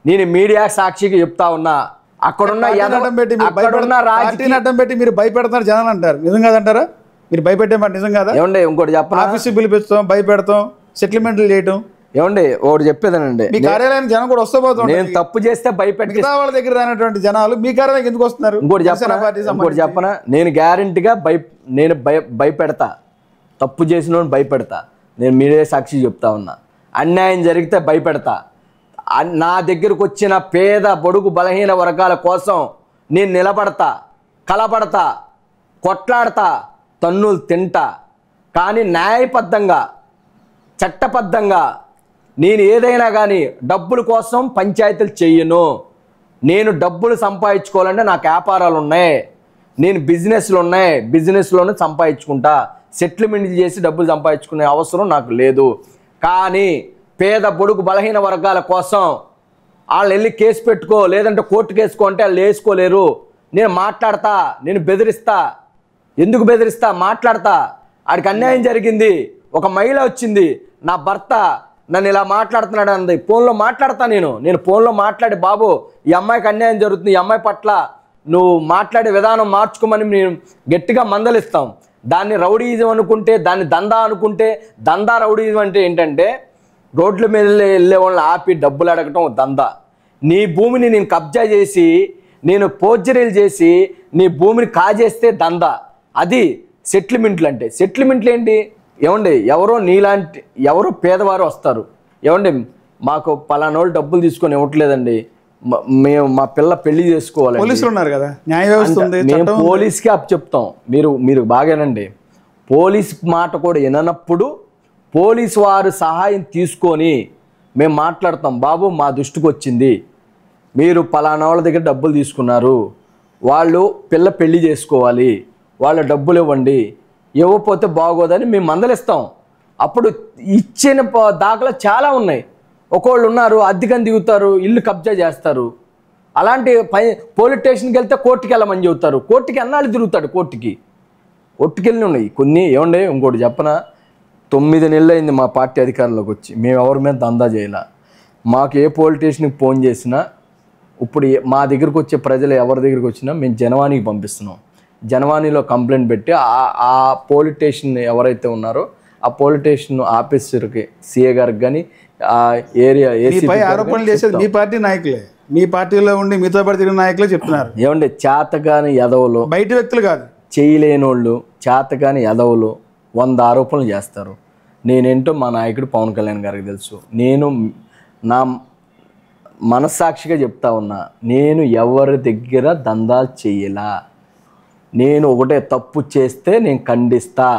నేను మీడియా సాక్షిగా చెప్తా ఉన్నా. అక్కడున్న అడ్డం పెట్టి మీరు భయపెడతారు జనాలు అంటారు, నిజం కాదంటారా? మీరు భయపెట్టే మాట నిజం కాదా? ఏమండి ఇంకోటి చెప్పండి, ఆఫీస్కి పిలిపిస్తాం, భయపెడతాం, సెటిల్మెంట్లు చేయటం. ఏమండి ఒకటి చెప్పేదానండి, మీ కార్యాలయానికి జనం కూడా వస్తూ పోతాం. నేను తప్పు చేస్తే భయపెట్టి వాళ్ళ దగ్గర రానటువంటి జనాలు మీ కార్యాలయానికి ఎందుకు వస్తున్నారు? ఇంకోటి చెప్పనా, నేను గ్యారెంటీగా భయపెడతా, తప్పు చేసిన భయపెడతా. నేను మీడియా సాక్షి చెప్తా ఉన్నా. అన్యాయం జరిగితే భయపెడతా. నా దగ్గరకు వచ్చిన పేద బడుగు బలహీన వర్గాల కోసం నేను నిలబడతా, కలబడతా, కొట్లాడతా, తన్నులు తింటా. కానీ న్యాయబద్ధంగా, చట్టబద్ధంగా నేను ఏదైనా కానీ డబ్బుల కోసం పంచాయతీలు చెయ్యను. నేను డబ్బులు సంపాదించుకోవాలంటే నాకు వ్యాపారాలు ఉన్నాయి, నేను బిజినెస్లు ఉన్నాయి, బిజినెస్లోనే సంపాదించుకుంటా. సెటిల్మెంట్ చేసి డబ్బులు సంపాదించుకునే అవసరం నాకు లేదు. కానీ పేద బడుగు బలహీన వర్గాల కోసం వాళ్ళు వెళ్ళి కేసు పెట్టుకో, లేదంటే కోర్టు కేసుకో అంటే వాళ్ళు వేసుకోలేరు. నేను మాట్లాడతా, నేను బెదిరిస్తా. ఎందుకు బెదిరిస్తా? మాట్లాడతా. ఆడికి అన్యాయం జరిగింది, ఒక మహిళ వచ్చింది, నా భర్త నన్ను ఇలా మాట్లాడుతున్నాడు అంది, ఫోన్లో మాట్లాడతా. నేను ఫోన్లో మాట్లాడి, బాబు ఈ అమ్మాయికి అన్యాయం జరుగుతుంది, ఈ అమ్మాయి పట్ల నువ్వు మాట్లాడే విధానం మార్చుకోమని మేము గట్టిగా మందలిస్తాం. దాన్ని రౌడీయిజం అనుకుంటే, దాన్ని దందా అనుకుంటే, దందా రౌడీయిజం అంటే ఏంటంటే రోడ్ల మీద వెళ్ళే వాళ్ళని ఆపి డబ్బులు అడగటం దందా. నీ భూమిని నేను కబ్జా చేసి, నేను పోర్జరీలు చేసి నీ భూమిని కాజేస్తే దందా. అది సెటిల్మెంట్లు అంటే. సెటిల్మెంట్లు ఏంటి? ఏమండి ఎవరో నీలాంటి ఎవరో పేదవారు వస్తారు, ఏమండి మాకు పలానోళ్ళు డబ్బులు తీసుకొని ఇవ్వట్లేదండి, మేము మా పిల్ల పెళ్లి చేసుకోవాలి, పోలీసులు ఉన్నారు కదా, న్యాయ వ్యవస్థ ఉంది, మేము పోలీస్కి అప్ చెప్తాం. మీరు బాగానండి, పోలీస్ మాట కూడా విననప్పుడు పోలీసు వారు సహాయం తీసుకొని మేము మాట్లాడతాం. బాబు మా దృష్టికి వచ్చింది, మీరు పలానా వాళ్ళ దగ్గర డబ్బులు తీసుకున్నారు, వాళ్ళు పిల్ల పెళ్లి చేసుకోవాలి, వాళ్ళ డబ్బులు ఇవ్వండి, ఇవ్వకపోతే బాగోదని మేము మందలిస్తాం. అప్పుడు ఇచ్చిన దాఖలా చాలా ఉన్నాయి. ఒకళ్ళు ఉన్నారు అద్దెకని దిగుతారు, ఇల్లు కబ్జా చేస్తారు. అలాంటి పోలీస్ స్టేషన్కి వెళ్తే కోర్టుకి వెళ్ళమని చెబుతారు. కోర్టుకి ఎన్నాళ్ళు తిరుగుతాడు? కోర్టుకి వెళ్ళి ఉన్నాయి కొన్ని. ఏమండే ఇంకోటి చెప్పనా, 9 నెలలు అయింది మా పార్టీ అధికారంలోకి వచ్చి, మేము ఎవరి మీద దందా చేయాల. మాకు ఏ పోలీస్ స్టేషన్కి ఫోన్ చేసినా, ఇప్పుడు మా దగ్గరికి వచ్చే ప్రజలు ఎవరి దగ్గరికి వచ్చినా మేము జనవాణికి పంపిస్తున్నాం. జనవాణిలో కంప్లైంట్ పెట్టి ఆ పోలీస్ స్టేషన్ ఎవరైతే ఉన్నారో ఆ పోలీస్ స్టేషన్ ఆఫీసర్కి, సిఏ గారికి కానీ ఆ ఏరియా ఆరోపణలు చేసేది మీ పార్టీ నాయకులే, మీ పార్టీలో ఉండి మీతో పాటు తిరిగిన నాయకులే చెప్తున్నారు. ఏమంటే చేతగాని ఎదవలు, బయట వ్యక్తులు కాదు, చేయలేనోళ్ళు, చేతగాని ఎదవలు 100 ఆరోపణలు చేస్తారు. నేనేంటో మా నాయకుడు పవన్ కళ్యాణ్ గారికి తెలుసు. నేను నా మనస్సాక్షిగా చెప్తా ఉన్నా, నేను ఎవరి దగ్గర దందాలు చెయ్యలా. నేను ఒకటే తప్పు చేస్తే నేను ఖండిస్తా.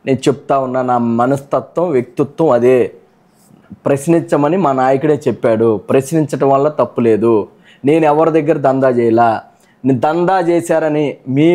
నేను చెప్తా ఉన్నా, నా మనస్తత్వం, వ్యక్తిత్వం అదే. ప్రశ్నించమని మా నాయకుడే చెప్పాడు. ప్రశ్నించడం వల్ల తప్పు లేదు. నేను ఎవరి దగ్గర దందా చేయలా. నేను దందా చేశారని మీ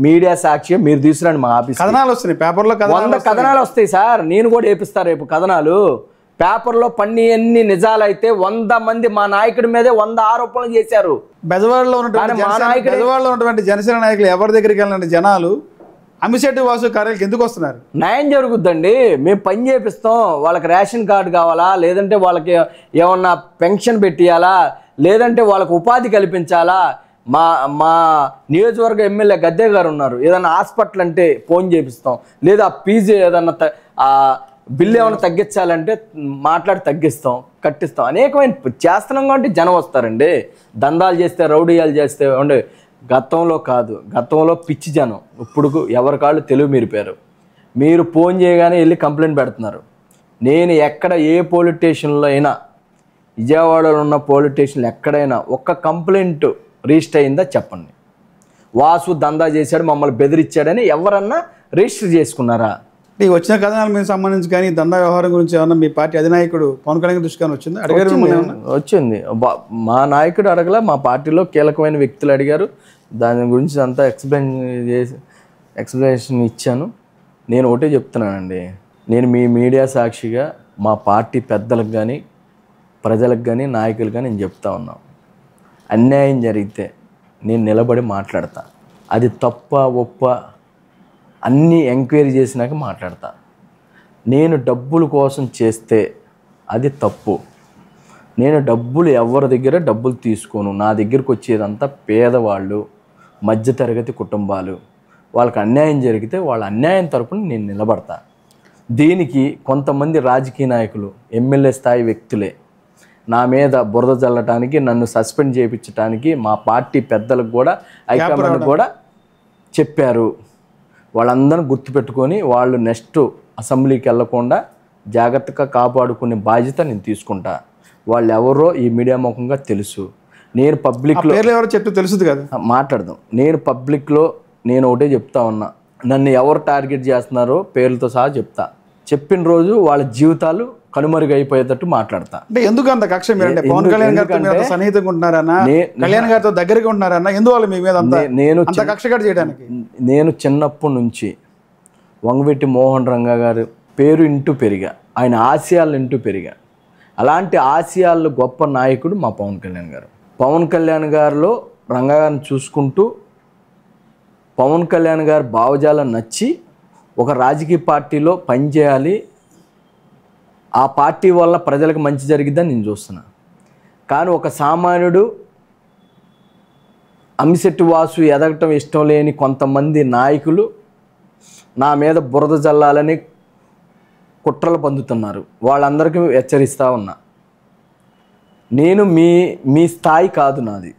మీడియా సాక్షిగా మీరు తీసుకురండి మా ఆఫీస్. కథనాలు వస్తున్నాయి పేపర్లో, 100 కథనాలు వస్తాయి సార్. నేను కూడా వేపిస్తా రేపు కథనాలు. పేపర్లో పన్ని ఎన్ని నిజాలైతే 100 మంది మా నాయకుడి మీదే 100 ఆరోపణలు చేశారు. బెజవాడలో ఉన్నటువంటి జనసేన నాయకులు ఎవరి దగ్గరికి వెళ్ళిన జనాలు అమిశెట్టి వాసు కార్యాలయానికి ఎందుకు వస్తున్నారు? న్యాయం జరుగుద్దండి, మేము పని చేపిస్తాం. వాళ్ళకి రేషన్ కార్డు కావాలా, లేదంటే వాళ్ళకి ఏమన్నా పెన్షన్ పెట్టియాలా, లేదంటే వాళ్ళకి ఉపాధి కల్పించాలా. మా నియోజకవర్గ ఎమ్మెల్యే గద్దే గారు ఉన్నారు, ఏదైనా హాస్పిటల్ అంటే ఫోన్ చేపిస్తాం, లేదా ఫీజు ఏదన్నా బిల్లు ఏమైనా తగ్గించాలంటే మాట్లాడి తగ్గిస్తాం, కట్టిస్తాం. అనేకమైన చేస్తున్నాం కాబట్టి జనం వస్తారండి. దందాలు చేస్తే, రౌడీయాలు చేస్తే ఉండే గతంలో కాదు, గతంలో పిచ్చి జనం. ఇప్పుడు ఎవరి కాళ్ళు తెలుగు మీరిపోయారు. మీరు ఫోన్ చేయగానే వెళ్ళి కంప్లైంట్ పెడుతున్నారు. నేను ఎక్కడ ఏ పోలీస్ స్టేషన్లో అయినా, విజయవాడలో ఉన్న పోలీస్ స్టేషన్లో ఎక్కడైనా ఒక్క కంప్లైంట్ రిజిస్టర్ అయిందా చెప్పండి. వాసు దందా చేశాడు, మమ్మల్ని బెదిరించాడని ఎవరన్నా రిజిస్టర్ చేసుకున్నారా? నీకు వచ్చిన కథనాల మీద సంబంధించి కానీ దందా వ్యవహారం గురించి ఏమన్నా మీ పార్టీ అధినాయకుడు పవన్ కళ్యాణ్ దృష్టి కానీ వచ్చింది? అడిగారు? వచ్చింది. మా నాయకుడు అడగల, మా పార్టీలో కీలకమైన వ్యక్తులు అడిగారు. దాని గురించి అంతా ఎక్స్ప్లెనేషన్ ఇచ్చాను. నేను ఒకటే చెప్తున్నానండి, నేను మీ మీడియా సాక్షిగా మా పార్టీ పెద్దలకు కానీ, ప్రజలకు కానీ, నాయకులు కానీ నేను చెప్తా ఉన్నాను, అన్యాయం జరిగితే నేను నిలబడి మాట్లాడతా. అది తప్ప ఒప్ప అన్నీ ఎంక్వైరీ చేసినాక మాట్లాడతా. నేను డబ్బుల కోసం చేస్తే అది తప్పు. నేను డబ్బులు ఎవరి దగ్గర డబ్బులు తీసుకోను. నా దగ్గరికి వచ్చేదంతా పేదవాళ్ళు, మధ్యతరగతి కుటుంబాలు. వాళ్ళకి అన్యాయం జరిగితే వాళ్ళ అన్యాయం తరపున నేను నిలబడతా. దీనికి కొంతమంది రాజకీయ నాయకులు, ఎమ్మెల్యే స్థాయి వ్యక్తులే నా మీద బురద చల్లటానికి, నన్ను సస్పెండ్ చేయించడానికి మా పార్టీ పెద్దలకు కూడా, హైకమాండ్ కూడా చెప్పారు. వాళ్ళందరూ గుర్తుపెట్టుకొని వాళ్ళు నెక్స్ట్ అసెంబ్లీకి వెళ్లకుండా జాగ్రత్తగా కాపాడుకునే బాధ్యత నేను తీసుకుంటా. వాళ్ళు ఎవరో ఈ మీడియా ముఖంగా తెలుసు. నేను పబ్లిక్లో ఎవరో చెప్తే తెలుసుది కదా, మాట్లాడదాం. నేను పబ్లిక్లో నేను ఒకటే చెప్తా ఉన్నా, నన్ను ఎవరు టార్గెట్ చేస్తున్నారో పేర్లతో సహా చెప్తా. చెప్పిన రోజు వాళ్ళ జీవితాలు కనుమరుగైపోయేటట్టు మాట్లాడతా. అంటే ఎందుకు అంత కక్ష? మీరంటే పవన్ కళ్యాణ్ గారితో సన్నిహితంగా ఉంటున్నారన్నా, కళ్యాణ్ గారితో దగ్గరగా ఉంటున్నారన్నా, ఎందువల్ల మీ మీద అంత కక్ష కట్ చేయడానికి? నేను చిన్నప్పటి నుంచి వంగవీటి మోహన్ రంగా గారు పేరు ఇంటూ పెరిగా, ఆయన ఆశయాలు ఇంటూ పెరిగా. అలాంటి ఆశయాలు గొప్ప నాయకుడు మా పవన్ కళ్యాణ్ గారు. పవన్ కళ్యాణ్ గారిలో రంగా గారిని చూసుకుంటూ పవన్ కళ్యాణ్ గారు భావజాలం నచ్చి ఒక రాజకీయ పార్టీలో పనిచేయాలి, ఆ పార్టీ వల్ల ప్రజలకు మంచి జరిగిద్దని నేను చూస్తున్నా. కానీ ఒక సామాన్యుడు అమ్మిశెట్టి వాసు ఎదగటం ఇష్టం లేని కొంతమంది నాయకులు నా మీద బురద జల్లాలని కుట్రలు పొందుతున్నారు. వాళ్ళందరికీ హెచ్చరిస్తూ ఉన్నా, నేను మీ స్థాయి కాదు నాది,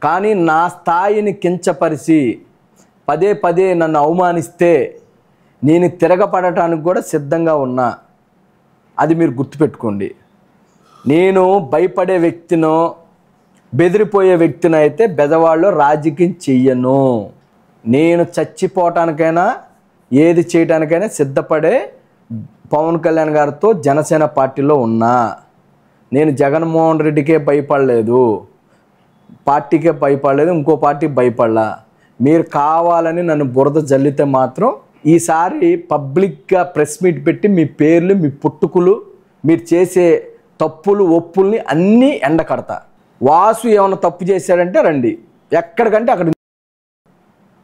కానీ నా స్థాయిని కించపరిచి పదే పదే నన్ను అవమానిస్తే నేను తిరగపడటానికి కూడా సిద్ధంగా ఉన్నా. అది మీరు గుర్తుపెట్టుకోండి. నేను భయపడే వ్యక్తినో బెదిరిపోయే వ్యక్తినో అయితే బెదవాళ్ళు రాజకీయం చెయ్యను. నేను చచ్చిపోవటానికైనా ఏది చేయడానికైనా సిద్ధపడే పవన్ కళ్యాణ్ గారితో జనసేన పార్టీలో ఉన్నా. నేను జగన్మోహన్ రెడ్డికే భయపడలేదు, పార్టీకే భయపడలేదు, ఇంకో పార్టీకి భయపడలా. మీరు కావాలని నన్ను బురద జల్లితే మాత్రం ఈసారి పబ్లిక్గా ప్రెస్ మీట్ పెట్టి మీ పేర్లు, మీ పుట్టుకులు, మీరు చేసే తప్పులు ఒప్పుల్ని అన్నీ ఎండకడతా. వాసు ఏమైనా తప్పు చేశాడంటే రండి, ఎక్కడికంటే అక్కడ.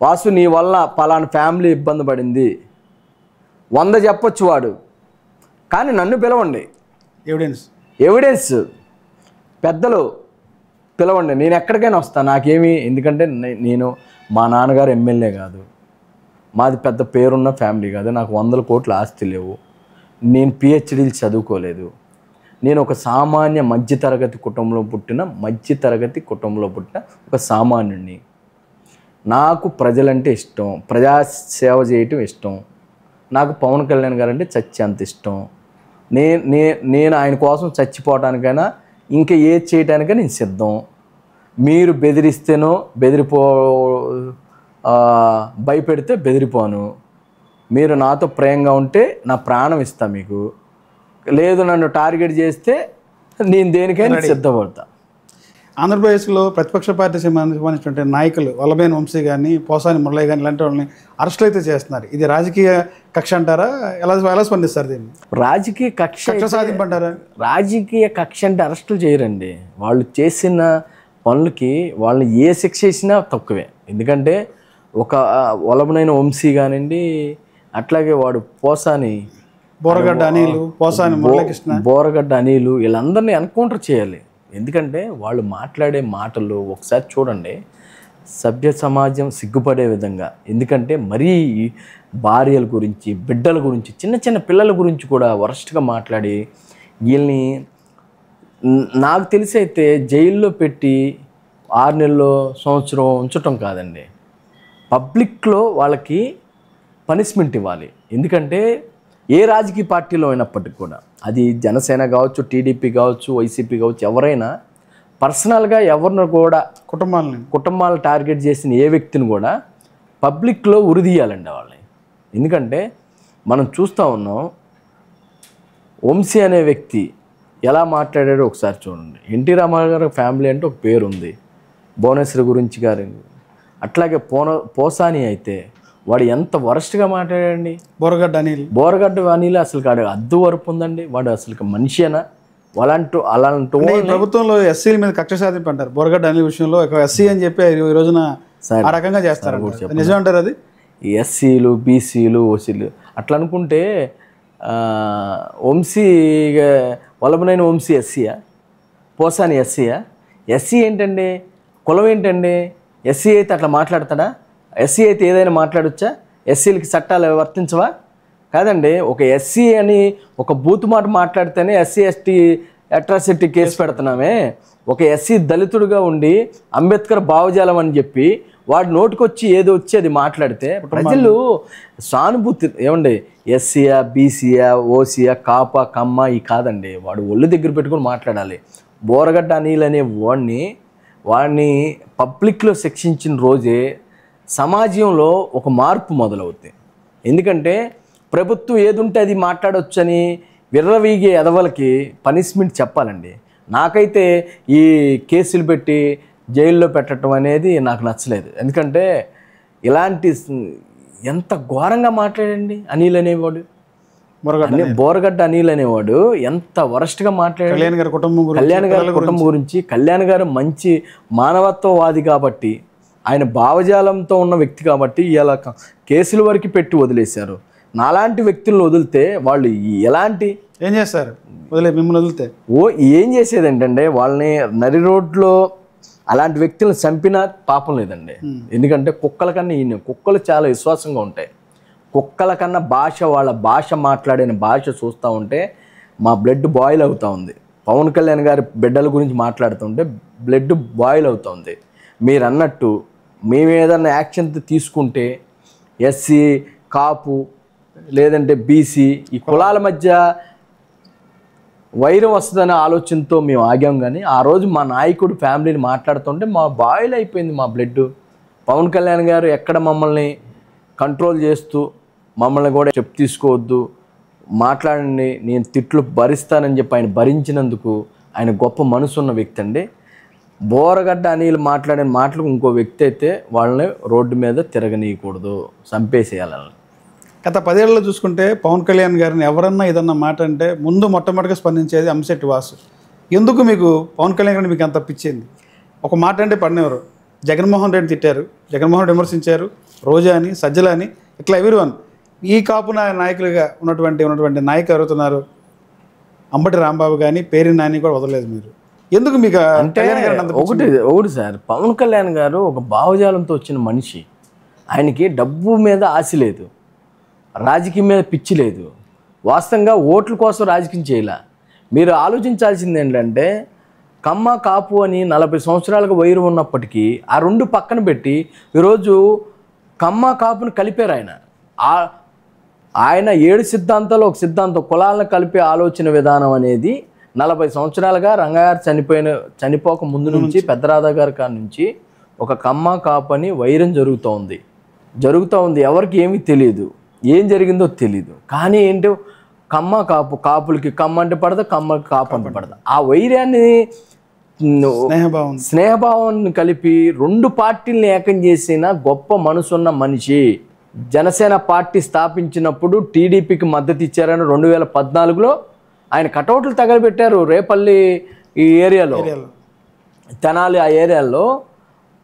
వాసు నీ వల్ల పలానా ఫ్యామిలీ ఇబ్బంది పడింది 100 చెప్పొచ్చు వాడు, కానీ నన్ను పిలవండి, ఎవిడెన్స్ పెద్దలు పిలవండి, నేను ఎక్కడికైనా వస్తాను. నాకేమి, ఎందుకంటే నేను మా నాన్నగారు ఎమ్మెల్యే కాదు, మాది పెద్ద పేరున్న ఫ్యామిలీ కాదు, నాకు 100 కోట్ల ఆస్తి లేవు, నేను పిహెచ్డీలు చదువుకోలేదు, నేను ఒక సామాన్య మధ్యతరగతి కుటుంబంలో పుట్టిన ఒక సామాన్యుడిని. నాకు ప్రజలంటే ఇష్టం, ప్రజాసేవ చేయటం ఇష్టం. నాకు పవన్ కళ్యాణ్ గారు అంటే చచ్చేంత ఇష్టం. నేను ఆయన కోసం చచ్చిపోవటానికైనా ఇంకా ఏది చేయడానికైనా నేను సిద్ధం. మీరు బెదిరిస్తేనో భయపెడితే బెదిరిపోను. మీరు నాతో ప్రేమగా ఉంటే నా ప్రాణం ఇస్తా మీకు, లేదు నన్ను టార్గెట్ చేస్తే నేను దేనికైనా సిద్ధపడతా. ఆంధ్రప్రదేశ్లో ప్రతిపక్ష పార్టీ సంబంధించినటువంటి నాయకులు వల్లభనేని వంశీ కానీ, పోసాని మురళి కానీ ఇలాంటి వాళ్ళని అరెస్టులు అయితే చేస్తున్నారు. ఇది రాజకీయ కక్ష అంటారా? ఎలా స్పందిస్తారు దీన్ని? రాజకీయ కక్ష సాధింపు అంటారా? రాజకీయ కక్ష అంటే అరెస్టులు చేయరండి. వాళ్ళు చేసిన పనులకి వాళ్ళని ఏ శిక్ష చేసినా తక్కువే. ఎందుకంటే ఒక వల్లభనేని వంశీ కానివ్వండి, అట్లాగే వాడు బోరగడ్డ అనిలు వీళ్ళందరినీ ఎన్కౌంటర్ చేయాలి. ఎందుకంటే వాళ్ళు మాట్లాడే మాటలు ఒకసారి చూడండి, సభ్య సమాజం సిగ్గుపడే విధంగా. ఎందుకంటే మరీ భార్యల గురించి, బిడ్డల గురించి, చిన్న చిన్న పిల్లల గురించి కూడా వరస్ట్గా మాట్లాడి వీళ్ళని నాకు తెలిసి అయితే జైల్లో పెట్టి 6 నెలలు, సంవత్సరం ఉంచటం కాదండి, పబ్లిక్లో వాళ్ళకి పనిష్మెంట్ ఇవ్వాలి. ఎందుకంటే ఏ రాజకీయ పార్టీలో అయినప్పటికీ కూడా, అది జనసేన కావచ్చు, టీడీపీ కావచ్చు, వైసీపీ కావచ్చు, ఎవరైనా పర్సనల్గా ఎవరిని కూడా కుటుంబాలను టార్గెట్ చేసిన ఏ వ్యక్తిని కూడా పబ్లిక్లో ఉరిదీయాలండి వాళ్ళని. ఎందుకంటే మనం చూస్తూ ఉన్నాం, వంశీ అనే వ్యక్తి ఎలా మాట్లాడాడో ఒకసారి చూడండి. ఎన్టీ రామారావు ఫ్యామిలీ అంటే ఒక పేరు ఉంది, భువనేశ్వరి గురించి గారు. అట్లాగే పోసాని అయితే వాడు ఎంత వరస్ట్గా మాట్లాడండి. బోరగడ్డ అనిల్ అసలు కాడు అద్దు వరపు ఉందండి. వాడు అసలు మనిషేనా? అలాంటి ప్రభుత్వంలో ఎస్సీల మీద కక్ష సాధింపు అంటారు. బోరగడ్డ అనిల్ విషయంలో ఎస్సీ అని చెప్పి ఈ రోజున ఆ రకంగా చేస్తారు. నిజం అంటారు అది? ఎస్సీలు, బీసీలు, ఓసీలు అట్లా అనుకుంటే వంశీ వల్లభనేని వంశీ ఎస్సీయా, పోసాని ఎస్సీయా? ఎస్సీ ఏంటండి, కులం ఏంటండి? ఎస్సీ అయితే అట్లా మాట్లాడతాడా? ఎస్సీ అయితే ఏదైనా మాట్లాడొచ్చా? ఎస్సీలకి చట్టాలు వర్తించవా? కాదండి. ఒక ఎస్సీ అని ఒక బూతు మాట మాట్లాడితేనే ఎస్సీ ఎస్టీ అట్రాసిటీ కేసు పెడుతున్నామే. ఒక ఎస్సీ దళితుడిగా ఉండి అంబేద్కర్ భావజాలం అని చెప్పి వాడి నోటికొచ్చి ఏదో వచ్చి అది మాట్లాడితే ప్రజలు సానుభూతి ఏమండి, ఎస్సీయా, బీసీయా, ఓసీయా, కాపా, కమ్మ ఈ కాదండి. వాడు ఒళ్ళు దగ్గర పెట్టుకొని మాట్లాడాలి. బోరగడ్డ అనిల్ అనే వాడిని పబ్లిక్లో శిక్షించిన రోజే సమాజంలో ఒక మార్పు మొదలవుతుంది. ఎందుకంటే ప్రభుత్వం ఏదుంటే అది మాట్లాడొచ్చని విర్రవీగే ఎదవలకి పనిష్మెంట్ చెప్పాలండి. నాకైతే ఈ కేసులు పెట్టి జైల్లో పెట్టడం అనేది నాకు నచ్చలేదు. ఎందుకంటే ఇలాంటి ఎంత ఘోరంగా మాట్లాడండి అనిల్ అనేవాడు, బోరగడ్డ అనిల్ అనేవాడు ఎంత వరస్ట్గా మాట్లాడాడు. కళ్యాణ్ గారి కుటుంబం గురించి. కళ్యాణ్ గారు మంచి మానవత్వవాది కాబట్టి, ఆయన భావజాలంతో ఉన్న వ్యక్తి కాబట్టి ఇలా కేసుల వరకు పెట్టి వదిలేశారు. నాలాంటి వ్యక్తులను వదిలితే వాళ్ళు ఎలాంటి ఏం చేస్తారు? మిమ్మల్ని వదిలితే ఏం చేసేది ఏంటంటే వాళ్ళని నరి రోడ్లో అలాంటి వ్యక్తులను చంపినా పాపం లేదండి. ఎందుకంటే కుక్కల కన్నా కుక్కలు చాలా విశ్వాసంగా ఉంటాయి. కుక్కల కన్నా వాళ్ళ భాష మాట్లాడిన భాష చూస్తూ ఉంటే మా బ్లడ్ బాయిల్ అవుతూ ఉంది. పవన్ కళ్యాణ్ గారి బిడ్డల గురించి మాట్లాడుతుంటే బ్లడ్ బాయిల్ అవుతుంది. మీరు అన్నట్టు మేము ఏదన్నా యాక్షన్ తీసుకుంటే ఎస్సీ, కాపు లేదంటే బీసీ ఈ కులాల మధ్య వైరం వస్తుందనే ఆలోచనతో మేము ఆగాం. కానీ ఆ రోజు మా నాయకుడు ఫ్యామిలీని మాట్లాడుతుంటే మా బాయిల్ అయిపోయింది మా బ్లడ్. పవన్ కళ్యాణ్ గారు ఎక్కడ మమ్మల్ని కంట్రోల్ చేస్తూ మమ్మల్ని కూడా తీసుకోవద్దు, మాట్లాడండి, నేను తిట్లు భరిస్తానని చెప్పి ఆయన భరించినందుకు ఆయన గొప్ప మనసున్న వ్యక్తి అండి. బోరగడ్డ అనిల్ మాట్లాడిన మాటలకు ఇంకో వ్యక్తి అయితే వాళ్ళని రోడ్డు మీద తిరగనీయకూడదు, చంపేసేయాలని. గత 10 ఏళ్ళలో చూసుకుంటే పవన్ కళ్యాణ్ గారిని ఎవరన్నా ఏదన్నా మాట అంటే ముందు మొట్టమొదటిగా స్పందించేది అంశెట్టి వాసు. ఎందుకు మీకు పవన్ కళ్యాణ్ గారిని మీకు అంత పిచ్చింది? ఒక మాట అంటే పడినవారు. జగన్మోహన్ రెడ్డి తిట్టారు, జగన్మోహన్ రెడ్డి విమర్శించారు, రోజా అని, సజ్జల అని, ఇట్లా ఎవ్రీవన్. ఈ కాపు నాయకులుగా ఉన్నటువంటి నాయకులు ఎవరుతున్నారు? అంబటి రాంబాబు కానీ, పేరి నాని కూడా వదలలేదు మీరు. ఎందుకు మీకు అంటే ఒకటి సార్, పవన్ కళ్యాణ్ గారు ఒక భావజాలంతో వచ్చిన మనిషి. ఆయనకి డబ్బు మీద ఆశ లేదు, రాజకీయం మీద పిచ్చి లేదు, వాస్తవంగా ఓట్ల కోసం రాజకీయం చేయలే. మీరు ఆలోచించాల్సింది ఏంటంటే కమ్మ, కాపు అని 40 సంవత్సరాలుగా వైరం ఉన్నప్పటికీ ఆ రెండు పక్కన పెట్టి ఈరోజు కమ్మ, కాపుని కలిపారు. ఆయన 7 సిద్ధాంతాలు ఒక సిద్ధాంతం, కులాలను కలిపే ఆలోచన విధానం అనేది 40 సంవత్సరాలుగా రంగారు చనిపోక ముందు నుంచి పెద్దరాధా గారి కాడి నుంచి ఒక కమ్మ, కాపు అని వైరం జరుగుతూ ఉంది. ఎవరికి ఏమీ తెలియదు, ఏం జరిగిందో తెలీదు. కానీ ఏంటో కమ్మ, కాపులకి కమ్మ అంటే పడదా, కమ్మకి కాపు అంటే పడదా. ఆ వైరాన్ని స్నేహభావాన్ని కలిపి 2 పార్టీలను ఏకం చేసిన గొప్ప మనసున్న మనిషి. జనసేన పార్టీ స్థాపించినప్పుడు టీడీపీకి మద్దతు ఇచ్చారని 2014లో ఆయన కటౌట్లు తగలబెట్టారు. రేపల్లి ఈ ఏరియాలో, తెనాలి ఆ ఏరియాలో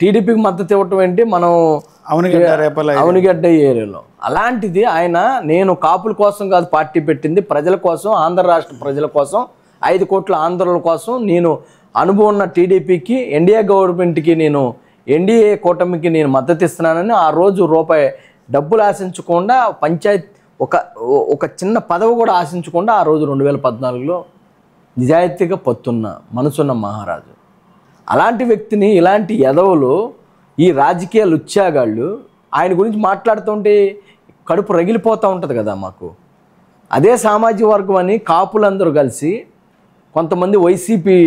టీడీపీకి మద్దతు ఇవ్వటం ఏంటి, మనం అవనిగడ్డ ఏరియాలో. అలాంటిది ఆయన నేను కాపుల కోసం కాదు పార్టీ పెట్టింది, ప్రజల కోసం, ఆంధ్ర రాష్ట్ర ప్రజల కోసం, 5 కోట్ల ఆంధ్రుల కోసం, నేను అనుభవం ఉన్న టీడీపీకి, ఎన్డీఏ గవర్నమెంట్కి, నేను ఎన్డీఏ కూటమికి నేను మద్దతు ఇస్తున్నానని ఆ రోజు రూపాయి డబ్బులు ఆశించకుండా, పంచాయతీ ఒక చిన్న పదవి కూడా ఆశించకుండా ఆ రోజు 2014లో నిజాయితీగా పత్తున్న మనసున్న మహారాజు. అలాంటి వ్యక్తిని ఇలాంటి ఎదవలు, ఈ రాజకీయ లుచ్చాగాళ్ళు ఆయన గురించి మాట్లాడుతుంటే కడుపు రగిలిపోతూ ఉంటుంది కదా మాకు. అదే సామాజిక వర్గం అని కాపులందరూ కలిసి కొంతమంది వైసీపీ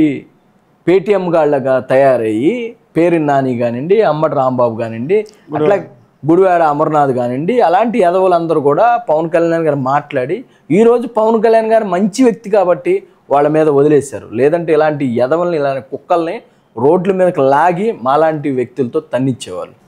పేటీఎం గాళ్ళగా తయారయ్యి, పేరి నాని కానివ్వండి, అంబటి రాంబాబు కానివ్వండి, అట్లా గుడివాడ అమర్నాథ్ కానివ్వండి, అలాంటి ఎదవులందరూ కూడా పవన్ కళ్యాణ్ గారు మాట్లాడి ఈరోజు పవన్ కళ్యాణ్ గారు మంచి వ్యక్తి కాబట్టి వాళ్ళ మీద వదిలేశారు. లేదంటే ఇలాంటి ఎదవల్ని, ఇలాంటి కుక్కల్ని రోడ్ల మీదకి లాగి మాలాంటి వ్యక్తులతో తన్నిచ్చేవాళ్ళు.